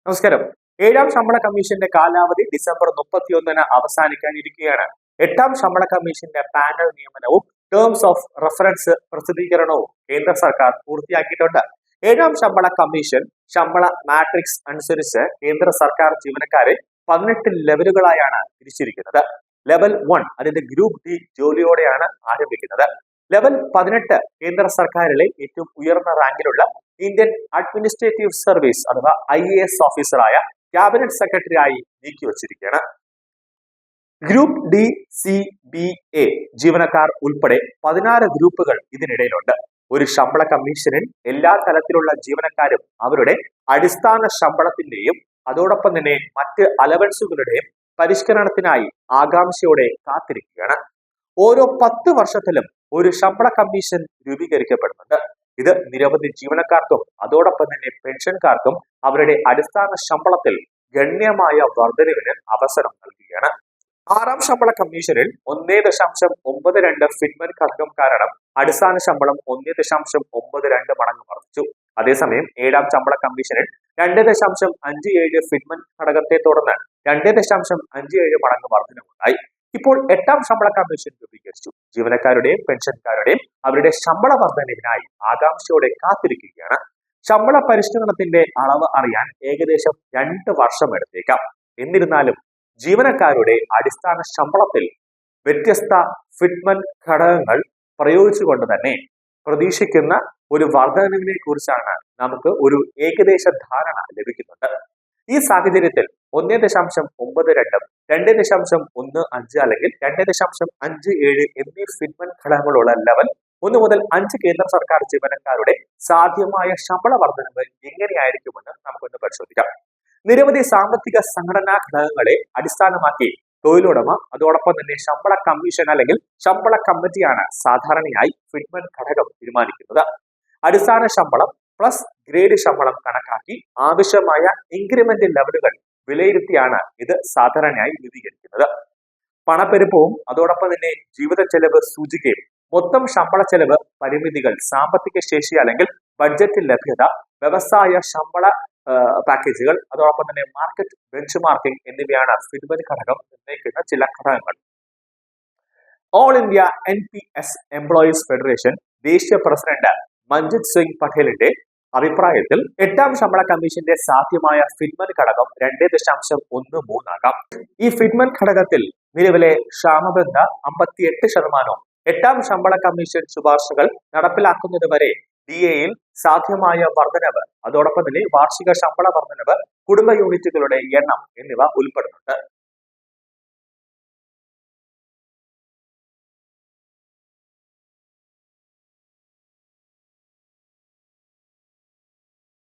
നമസ്കാരം. ഏഴാം ശമ്പള കമ്മീഷന്റെ കാലാവധി ഡിസംബർ 31 അവസാനിക്കാനിരിക്കുകയാണ്. എട്ടാം ശമ്പള കമ്മീഷന്റെ പാനൽ നിയമനവും ടേംസ് ഓഫ് റഫറൻസ് പ്രസിദ്ധീകരണവും കേന്ദ്ര സർക്കാർ പൂർത്തിയാക്കിയിട്ടുണ്ട്. ഏഴാം ശമ്പള കമ്മീഷൻ ശമ്പള മാട്രിക്സ് അനുസരിച്ച് കേന്ദ്ര സർക്കാർ ജീവനക്കാരെ 18 ലെവലുകളായാണ് തിരിച്ചിരിക്കുന്നത്. ലെവൽ 1 അതിന്റെ ഗ്രൂപ്പ് ഡി ജോലിയോടെയാണ് ആരംഭിക്കുന്നത്. ലെവൽ 18 കേന്ദ്ര സർക്കാരിലെ ഏറ്റവും ഉയർന്ന റാങ്കിലുള്ള ഇന്ത്യൻ അഡ്മിനിസ്ട്രേറ്റീവ് സർവീസ് അഥവാ IAS ഓഫീസറായ ക്യാബിനറ്റ് സെക്രട്ടറി ആയി നീക്കിവച്ചിരിക്കുകയാണ്. ഗ്രൂപ്പ് ഡി CBA ജീവനക്കാർ ഉൾപ്പെടെ 16 ഗ്രൂപ്പുകൾ ഇതിനിടയിലുണ്ട്. ഒരു ശമ്പള കമ്മീഷനിൽ എല്ലാ തലത്തിലുള്ള ജീവനക്കാരും അവരുടെ അടിസ്ഥാന ശമ്പളത്തിന്റെയും അതോടൊപ്പം തന്നെ മറ്റ് അലവൻസുകളുടെയും പരിഷ്കരണത്തിനായി ആകാംക്ഷയോടെ കാത്തിരിക്കുകയാണ്. ഓരോ 10 വർഷത്തിലും ഒരു ശമ്പള കമ്മീഷൻ രൂപീകരിക്കപ്പെടുന്നുണ്ട്. ഇത് നിരവധി ജീവനക്കാർക്കും അതോടൊപ്പം തന്നെ പെൻഷൻകാർക്കും അവരുടെ അടിസ്ഥാന ശമ്പളത്തിൽ ഗണ്യമായ വർധനവിന് അവസരം നൽകുകയാണ്. ആറാം ശമ്പള കമ്മീഷനിൽ 1.92 ഫിറ്റ്മെന്റ് ഘടകം കാരണം അടിസ്ഥാന ശമ്പളം 1.92 മടങ്ങ് വർദ്ധിച്ചു. അതേസമയം ഏഴാം ശമ്പള കമ്മീഷനിൽ 2.57 ഫിറ്റ്മെന്റ് ഘടകത്തെ തുടർന്ന് 2.57 മടങ്ങ് വർധനവുണ്ടായി. ഇപ്പോൾ എട്ടാം ശമ്പള കമ്മീഷൻ രൂപീകരിച്ചു. ജീവനക്കാരുടെയും പെൻഷൻകാരുടെയും അവരുടെ ശമ്പള വർധനവിനായി ആകാംക്ഷയോടെ കാത്തിരിക്കുകയാണ്. ശമ്പള പരിഷ്കരണത്തിന്റെ അളവ് അറിയാൻ ഏകദേശം 2 വർഷം എടുത്തേക്കാം. എന്നിരുന്നാലും ജീവനക്കാരുടെ അടിസ്ഥാന ശമ്പളത്തിൽ വ്യത്യസ്ത ഫിറ്റ്മെന്റ് ഘടകങ്ങൾ പ്രയോഗിച്ചുകൊണ്ട് തന്നെ പ്രതീക്ഷിക്കുന്ന ഒരു വർധനവിനെ കുറിച്ചാണ് നമുക്ക് ഒരു ഏകദേശ ധാരണ ലഭിക്കുന്നുണ്ട്. ഈ സാഹചര്യത്തിൽ 1.92, 2.15 അല്ലെങ്കിൽ 2.57 എന്നീ ഫിറ്റ്മെന്റ് ഘടകങ്ങളുള്ള ലെവൽ 1 മുതൽ 5 കേന്ദ്ര സർക്കാർ ജീവനക്കാരുടെ സാധ്യമായ ശമ്പള വർധനവ് എങ്ങനെയായിരിക്കുമെന്ന് നമുക്കൊന്ന് പരിശോധിക്കാം. നിരവധി സാമ്പത്തിക സംഘടനാ ഘടകങ്ങളെ അടിസ്ഥാനമാക്കി തൊഴിലുടമ അതോടൊപ്പം തന്നെ ശമ്പള കമ്മീഷൻ അല്ലെങ്കിൽ ശമ്പള കമ്മിറ്റിയാണ് സാധാരണയായി ഫിറ്റ്മെന്റ് ഘടകം തീരുമാനിക്കുന്നത്. അടിസ്ഥാന ശമ്പളം പ്ലസ് ഗ്രേഡ് ശമ്പളം കണക്കാക്കി ആവശ്യമായ ഇൻക്രിമെന്റ് ലെവലുകൾ വിലയിരുത്തിയാണ് ഇത് സാധാരണയായി രൂപീകരിക്കുന്നത്. പണപ്പെരുപ്പവും അതോടൊപ്പം തന്നെ ജീവിത ചെലവ് സൂചികയും മൊത്തം ശമ്പള ചെലവ് പരിമിതികൾ, സാമ്പത്തിക ശേഷി അല്ലെങ്കിൽ ബഡ്ജറ്റ് ലഭ്യത, വ്യവസായ ശമ്പള പാക്കേജുകൾ അതോടൊപ്പം തന്നെ മാർക്കറ്റ് ബെഞ്ച് മാർക്കിംഗ് എന്നിവയാണ് ഫിറ്റ്മെന്റ് ഘടകം നിർണ്ണയിക്കുന്ന ചില ഘടകങ്ങൾ. All India NPS employees federation ദേശീയ പ്രസിഡന്റ് മഞ്ജിത് സിംഗ് പട്ടേലിന്റെ അഭിപ്രായത്തിൽ എട്ടാം ശമ്പള കമ്മീഷന്റെ സാധ്യമായ ഫിറ്റ്മെന്റ് ഘടകം 2.13 ആകാം. ഈ ഫിറ്റ്മെന്റ് ഘടകത്തിൽ നിലവിലെ ക്ഷാമബന്ധ 58%, എട്ടാം ശമ്പള കമ്മീഷൻ ശുപാർശകൾ നടപ്പിലാക്കുന്നത് വരെ DAയിൽ സാധ്യമായ വർധനവ്, അതോടൊപ്പം തന്നെ വാർഷിക ശമ്പള വർധനവ്, കുടുംബ യൂണിറ്റുകളുടെ എണ്ണം എന്നിവ ഉൾപ്പെടുന്നുണ്ട്.